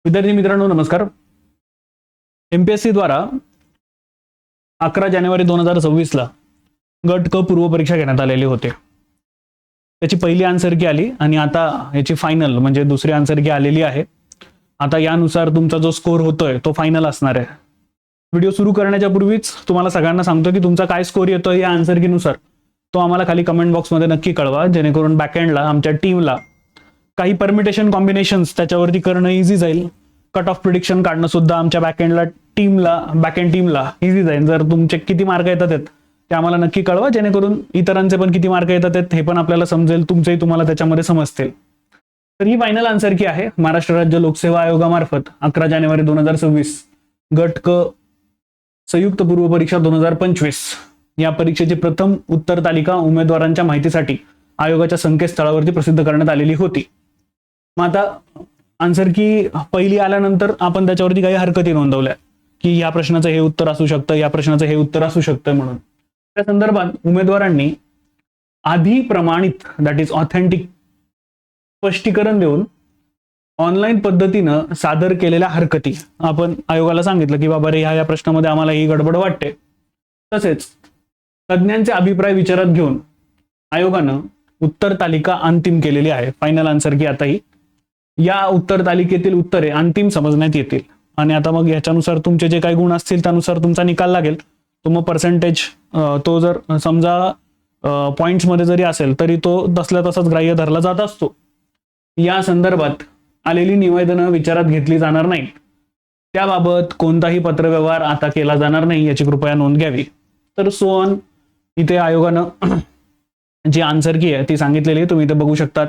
विद्यार्थी मित्रांनो नमस्कार. एमपीएससी द्वारा 11 जानेवारी 2026 ला गट क पूर्व परीक्षा घेण्यात आलेली होते. त्याची पहिली आन्सर की आली आणि आता याची फायनल म्हणजे दुसरी आन्सर की आलेली आहे. आता यानुसार तुमचा जो स्कोर होतोय तो फायनल असणार आहे. व्हिडिओ सुरू करण्याच्या पूर्वीच तुम्हाला सगळ्यांना सांगतो की तुमचा काय स्कोर येतोय या आन्सर कीनुसार तो आम्हाला खाली कमेंट बॉक्समध्ये नक्की कळवा, जेणेकरून बॅकएंडला आमच्या टीमला काही परमिटेशन कॉम्बिनेशन्स त्याच्यावरती करणं इझी जाईल. कट ऑफ प्रिडिक्शन काढणं सुद्धा आमच्या बॅकएंड टीमला इझी जाईल. जर तुमचे किती मार्क येतात ते आम्हाला नक्की कळवा, जेणेकरून इतरांचे पण किती मार्क येतात हे पण आपल्याला समजेल, तुमचेही तुम्हाला त्याच्यामध्ये समजतील. तर ही फायनल आन्सर की आहे. महाराष्ट्र राज्य लोकसेवा आयोगामार्फत 11 जानेवारी 2026 गट क संयुक्त पूर्व परीक्षा 2025 या परीक्षेची प्रथम उत्तर तालिका उमेदवारांच्या माहितीसाठी आयोगाच्या संकेतस्थळावरती प्रसिद्ध करण्यात आलेली होती. मग आता आन्सर की पहिली आल्यानंतर आपण त्याच्यावरती काही हरकती नोंदवल्या की या प्रश्नाचं हे उत्तर असू शकतं, या प्रश्नाचं हे उत्तर असू शकतं. म्हणून त्या संदर्भात उमेदवारांनी आधी प्रमाणित दॅट इज ऑथेंटिक स्पष्टीकरण देऊन ऑनलाईन पद्धतीनं सादर केलेल्या हरकती आपण आयोगाला सांगितलं की बाबा रे या प्रश्नामध्ये आम्हाला ही गडबड वाटते. तसेच तज्ज्ञांचे अभिप्राय विचारात घेऊन आयोगानं उत्तर तालिका अंतिम केलेली आहे. फायनल आन्सर की आता ही या उत्तर तालिकेतील उत्तरे अंतिम समजण्यात येतील आणि आता मग याच्यानुसार तुमचे जे काही गुण असतील त्यानुसार तुमचा निकाल लागेल. तो मग पर्सेंटेज तो जर समजा पॉइंट्स मध्ये जरी असेल तरी तो तसल्या तसाच ग्राह्य धरला जात असतो. या संदर्भात आलेली निवेदनं विचारात घेतली जाणार नाहीत. त्याबाबत कोणताही पत्रव्यवहार आता केला जाणार नाही याची कृपया नोंद घ्यावी. तर सोन इथे आयोगानं जी आन्सर की आहे ती सांगितलेली आहे. तुम्ही इथे बघू शकतात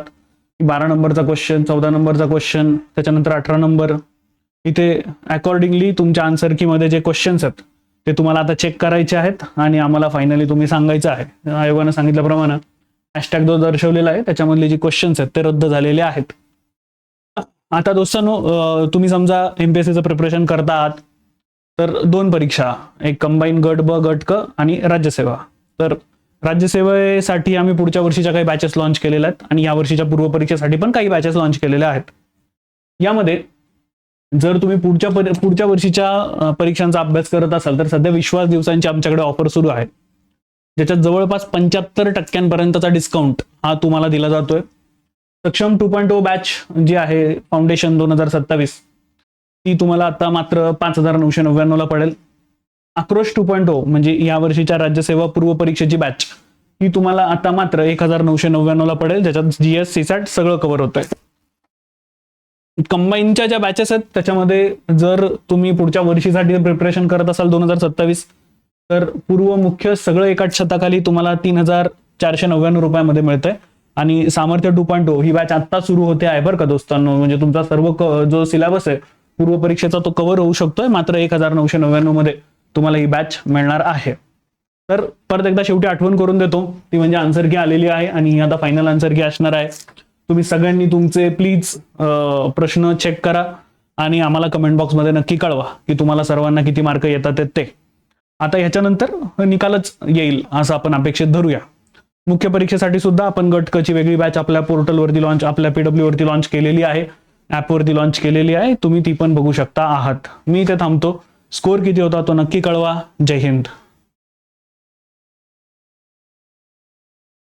12 नंबरचा क्वेश्चन, 14 नंबरचा क्वेश्चन, त्याच्यानंतर 18 नंबर. इथे अकॉर्डिंगली तुमच्या आन्सर की मध्ये जे क्वेश्चन्स आहेत ते तुम्हाला आता चेक करायचे आहेत आणि आम्हाला फायनली तुम्ही सांगायचं आहे. आयोगानं सांगितल्याप्रमाणे हॅशटॅग जो दर्शवलेला आहे त्याच्यामधले जे क्वेश्चन्स आहेत ते रद्द झालेले आहेत. आता दोस्तांनो, तुम्ही समजा एमपीएससीचं प्रिपरेशन करता आहात तर 2 परीक्षा, एक कंबाईन गट ब गट क आणि राज्यसेवा. तर राज्यसेवेसाठी आम्ही पुढच्या वर्षीच्या काही बॅचेस लॉन्च केलेल्या आहेत आणि या वर्षीच्या पूर्व परीक्षेसाठी पण काही बॅचेस लॉन्च केलेल्या आहेत. यामध्ये जर तुम्ही पुढच्या वर्षीच्या परीक्षांचा अभ्यास करत असाल तर सध्या विश्वास दिवसांची आमच्याकडे ऑफर सुरू आहे, ज्याच्यात जवळपास 75% डिस्काउंट हा तुम्हाला दिला जातोय. सक्षम 2.0 बॅच जी आहे फाउंडेशन 2027 ती तुम्हाला आता मात्र 5,999 ला पडेल. आक्रोश 2.0 म्हणजे या वर्षीच्या राज्यसेवा पूर्व परीक्षेची बॅच ही तुम्हाला आता मात्र 1,999 ला पडेल, ज्याच्यात जीएस सीसॅट सगळं कव्हर होतंय. कंबाईनच्या ज्या बॅचेस आहेत त्याच्यामध्ये जर तुम्ही पुढच्या वर्षीसाठी प्रिपरेशन करत असाल 2027 तर पूर्व मुख्य सगळं एकाच छताखाली तुम्हाला 3,499 रुपयामध्ये मिळतंय. आणि सामर्थ्य 2.0 ही बॅच आता सुरू होते आहे बरं का दोस्तांनो. म्हणजे तुमचा सर्व जो सिलेबस आहे पूर्व परीक्षेचा तो कव्हर होऊ शकतोय, मात्र 1,999 मध्ये तुम्हाला ही बॅच मिळणार आहे. तर परत एकदा शेवटी आठवण करून देतो, ती म्हणजे आन्सर की आलेली आहे आणि ही आता फायनल आन्सर की असणार आहे. तुम्ही सगळ्यांनी तुमचे प्लीज प्रश्न चेक करा आणि आम्हाला कमेंट बॉक्समध्ये नक्की कळवा की तुम्हाला सर्वांना किती मार्क येतात ते. आता ह्याच्यानंतर निकालच येईल असं आपण अपेक्षित धरूया. मुख्य परीक्षेसाठी सुद्धा आपण गट क ची वेगळी बॅच आपल्या पोर्टलवरती लॉन्च, आपल्या PW वरती लॉन्च केलेली आहे, ऍपवरती लॉन्च केलेली आहे. तुम्ही ती पण बघू शकता आहात. मी इथे थांबतो. स्कोर किती होता तो नक्की कळवा. जय हिंद.